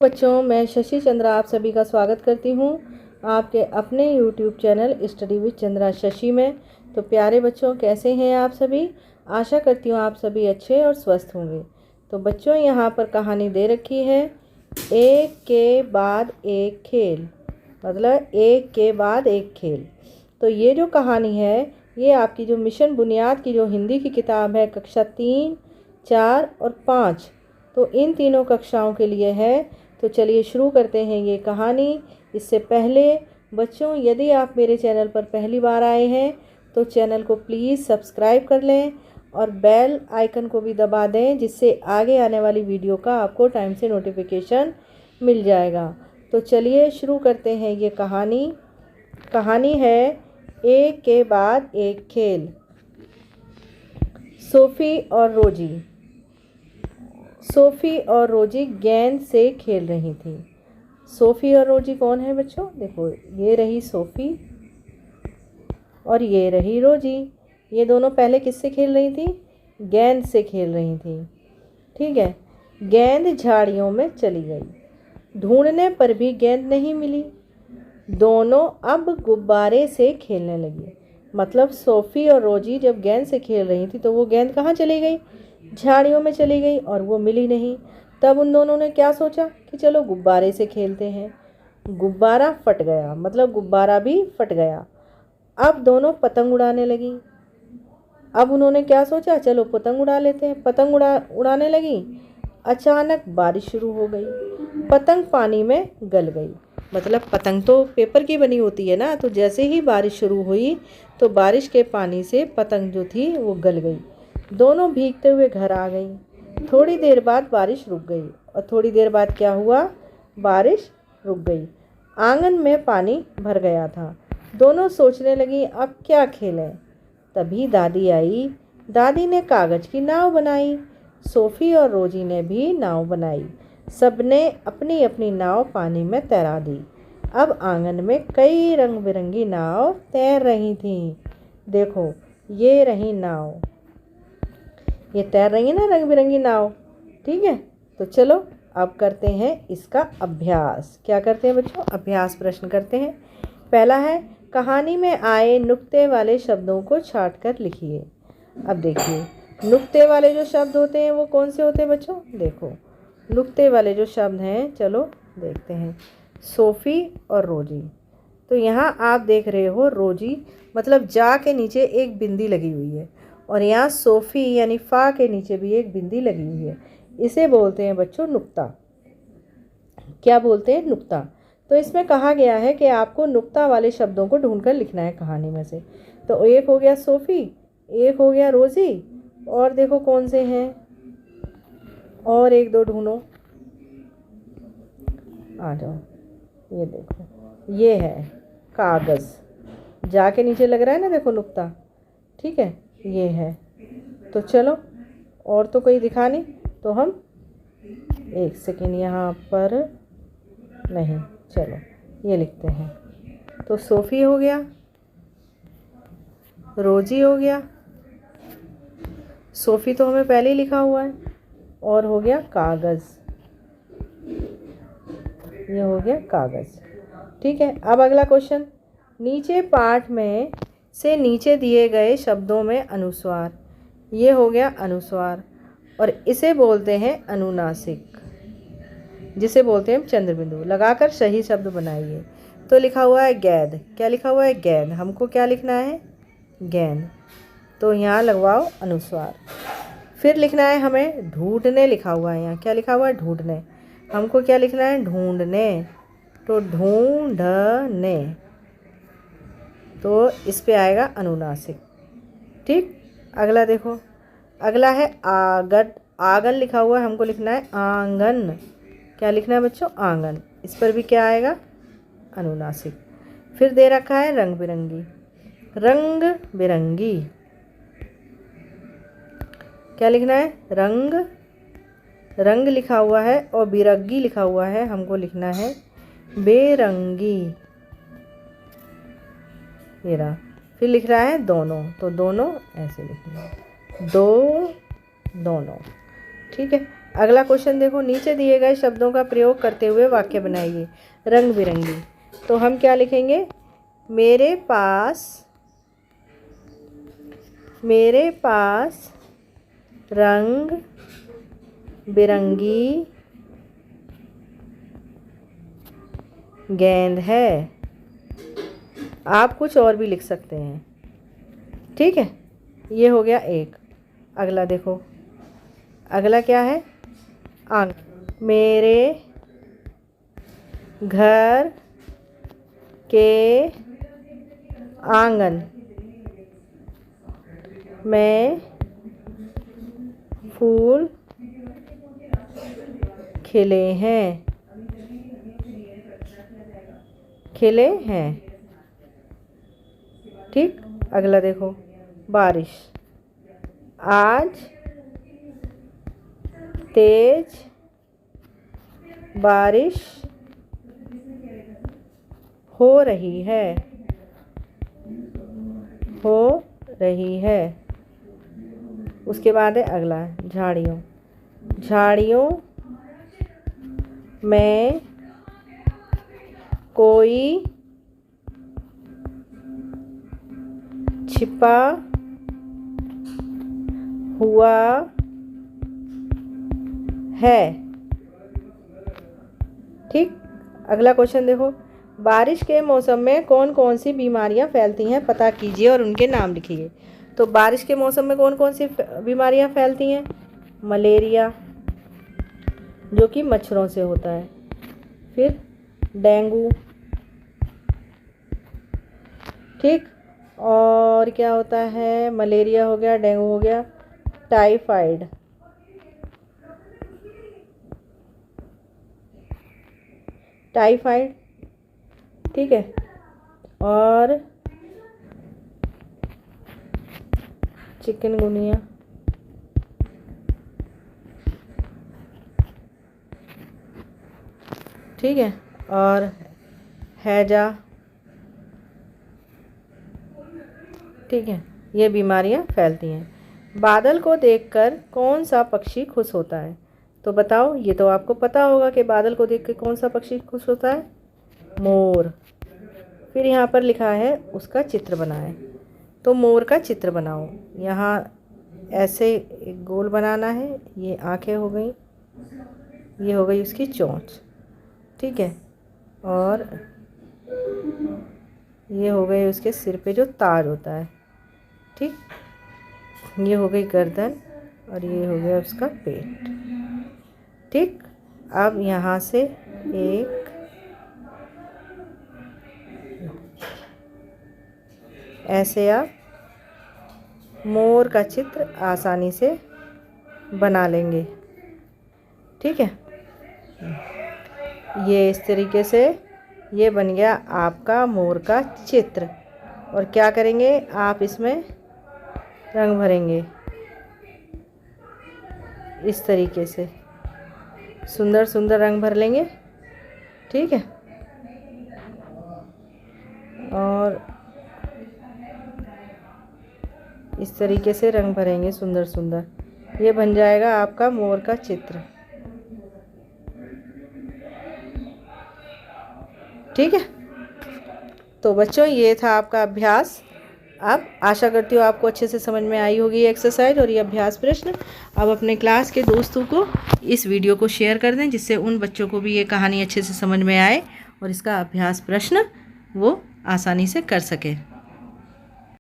बच्चों, मैं शशि चंद्रा आप सभी का स्वागत करती हूँ आपके अपने YouTube channel study with Chandra Shashi में। तो प्यारे बच्चों, कैसे हैं आप सभी? आशा करती हूँ आप सभी अच्छे और स्वस्थ होंगे। तो बच्चों, यहाँ पर कहानी दे रखी है एक के बाद एक खेल, मतलब एक के बाद एक खेल। तो ये जो कहानी है ये आपकी जो मिशन बुनियाद की जो हिंदी की किताब है कक्षा 3, 4 और 5, तो इन तीनों कक्षाओं के लिए है। तो चलिए शुरू करते हैं ये कहानी। इससे पहले बच्चों, यदि आप मेरे चैनल पर पहली बार आए हैं तो चैनल को प्लीज़ सब्सक्राइब कर लें और बेल आइकन को भी दबा दें, जिससे आगे आने वाली वीडियो का आपको टाइम से नोटिफिकेशन मिल जाएगा। तो चलिए शुरू करते हैं ये कहानी। कहानी है एक के बाद एक खेल। सोफ़ी और रोजी। सोफ़ी और रोजी गेंद से खेल रही थी। सोफ़ी और रोजी कौन है बच्चों? देखो, ये रही सोफ़ी और ये रही रोजी। ये दोनों पहले किससे खेल रही थी? गेंद से खेल रही थी। ठीक है। गेंद झाड़ियों में चली गई। ढूंढने पर भी गेंद नहीं मिली। दोनों अब गुब्बारे से खेलने लगी। मतलब सोफ़ी और रोजी जब गेंद से खेल रही थी तो वो गेंद कहाँ चली गई? झाड़ियों में चली गई और वो मिली नहीं। तब उन दोनों ने क्या सोचा कि चलो गुब्बारे से खेलते हैं। गुब्बारा फट गया, मतलब गुब्बारा भी फट गया। अब दोनों पतंग उड़ाने लगी। अब उन्होंने क्या सोचा, चलो पतंग उड़ा लेते हैं। पतंग उड़ाने लगी। अचानक बारिश शुरू हो गई। पतंग पानी में गल गई। मतलब पतंग तो पेपर की बनी होती है ना, तो जैसे ही बारिश शुरू हुई तो बारिश के पानी से पतंग जो थी वो गल गई। दोनों भीगते हुए घर आ गई। थोड़ी देर बाद बारिश रुक गई और थोड़ी देर बाद क्या हुआ? बारिश रुक गई। आंगन में पानी भर गया था। दोनों सोचने लगी अब क्या खेलें। तभी दादी आई। दादी ने कागज की नाव बनाई। सोफ़ी और रोजी ने भी नाव बनाई। सबने अपनी अपनी नाव पानी में तैरा दी। अब आंगन में कई रंग बिरंगी नाव तैर रही थीं। देखो, ये रही नाव, ये तैर रही है ना रंग बिरंगी नाव। ठीक है। तो चलो अब करते हैं इसका अभ्यास। क्या करते हैं बच्चों? अभ्यास प्रश्न करते हैं। पहला है, कहानी में आए नुक्ते वाले शब्दों को छांट कर लिखिए। अब देखिए, नुक्ते वाले जो शब्द होते हैं वो कौन से होते हैं बच्चों? देखो, नुक्ते वाले जो शब्द हैं, चलो देखते हैं। सोफ़ी और रोजी। तो यहाँ आप देख रहे हो रोजी, मतलब जा के नीचे एक बिंदी लगी हुई है और यहाँ सोफ़ी यानी फ़ा के नीचे भी एक बिंदी लगी हुई है। इसे बोलते हैं बच्चों नुक्ता। क्या बोलते हैं? नुक्ता। तो इसमें कहा गया है कि आपको नुक्ता वाले शब्दों को ढूंढकर लिखना है कहानी में से। तो एक हो गया सोफ़ी, एक हो गया रोज़ी, और देखो कौन से हैं, और एक दो ढूंढो। आ जाओ, ये देखो, ये है कागज़। जाके नीचे लग रहा है ना, देखो नुक्ता। ठीक है, ये है। तो चलो, और तो कोई दिखा नहीं, तो हम एक सेकेंड यहाँ पर नहीं, चलो ये लिखते हैं। तो सोफ़ी हो गया, रोजी हो गया, सोफ़ी तो हमें पहले ही लिखा हुआ है, और हो गया कागज़। ये हो गया कागज़। ठीक है। अब अगला क्वेश्चन, नीचे पाठ में से नीचे दिए गए शब्दों में अनुस्वार। ये हो गया अनुस्वार और इसे बोलते हैं अनुनासिक, जिसे बोलते हैं चंद्र बिंदु। लगाकर सही शब्द बनाइए। तो लिखा हुआ है गेंद। क्या लिखा हुआ है? गेंद। हमको क्या लिखना है? गेंद। तो यहाँ लगवाओ अनुस्वार। फिर लिखना है हमें ढूंढने। लिखा हुआ है यहाँ, क्या लिखा हुआ है? ढूंढने। हमको क्या लिखना है? ढूंढने। तो ढूंढने, तो इस पे आएगा अनुनासिक। ठीक। अगला देखो, अगला है आगन। आंगन लिखा हुआ है, हमको लिखना है आंगन। क्या लिखना है बच्चों? आंगन। इस पर भी क्या आएगा? अनुनासिक। फिर दे रखा है रंग बिरंगी। रंग बिरंगी, क्या लिखना है? रंग। रंग लिखा हुआ है और बिरंगी लिखा हुआ है, हमको लिखना है बेरंगी। ये रहा। फिर लिख रहा है दोनों, तो दोनों ऐसे लिखना है, दो दोनों। ठीक है। अगला क्वेश्चन देखो, नीचे दिए गए शब्दों का प्रयोग करते हुए वाक्य बनाइए। रंग बिरंगी, तो हम क्या लिखेंगे? मेरे पास रंग बिरंगी गेंद है। आप कुछ और भी लिख सकते हैं, ठीक है। ये हो गया एक। अगला देखो, अगला क्या है? आंगन। मेरे घर के आंगन में फूल खिले हैं। ठीक। अगला देखो, बारिश। आज तेज बारिश हो रही है। उसके बाद है अगला, झाड़ियों में कोई छिपा हुआ है। ठीक। अगला क्वेश्चन देखो, बारिश के मौसम में कौन कौन सी बीमारियां फैलती हैं, पता कीजिए और उनके नाम लिखिए। तो बारिश के मौसम में कौन कौन सी बीमारियां फैलती हैं? मलेरिया, जो कि मच्छरों से होता है। फिर डेंगू, ठीक। और क्या होता है? मलेरिया हो गया, डेंगू हो गया, टाइफाइड, ठीक है। और चिकनगुनिया, ठीक है। और हैजा, ठीक है। ये बीमारियां फैलती हैं। बादल को देखकर कौन सा पक्षी खुश होता है? तो बताओ, ये तो आपको पता होगा कि बादल को देखकर कौन सा पक्षी खुश होता है? मोर। फिर यहाँ पर लिखा है उसका चित्र बनाएं। तो मोर का चित्र बनाओ। यहाँ ऐसे एक गोल बनाना है, ये आंखें हो गई, ये हो गई उसकी चोंच, ठीक है। और ये हो गए उसके सिर पे जो ताज होता है, ठीक। ये हो गई गर्दन और ये हो गया उसका पेट, ठीक। अब यहाँ से एक ऐसे आप मोर का चित्र आसानी से बना लेंगे, ठीक है। ये इस तरीके से ये बन गया आपका मोर का चित्र। और क्या करेंगे आप? इसमें रंग भरेंगे इस तरीके से, सुंदर सुंदर रंग भर लेंगे, ठीक है। और इस तरीके से रंग भरेंगे सुंदर सुंदर, ये बन जाएगा आपका मोर का चित्र, ठीक है। तो बच्चों, ये था आपका अभ्यास। अब आशा करती हूँ आपको अच्छे से समझ में आई होगी ये एक्सरसाइज और ये अभ्यास प्रश्न। अब अपने क्लास के दोस्तों को इस वीडियो को शेयर कर दें, जिससे उन बच्चों को भी ये कहानी अच्छे से समझ में आए और इसका अभ्यास प्रश्न वो आसानी से कर सके।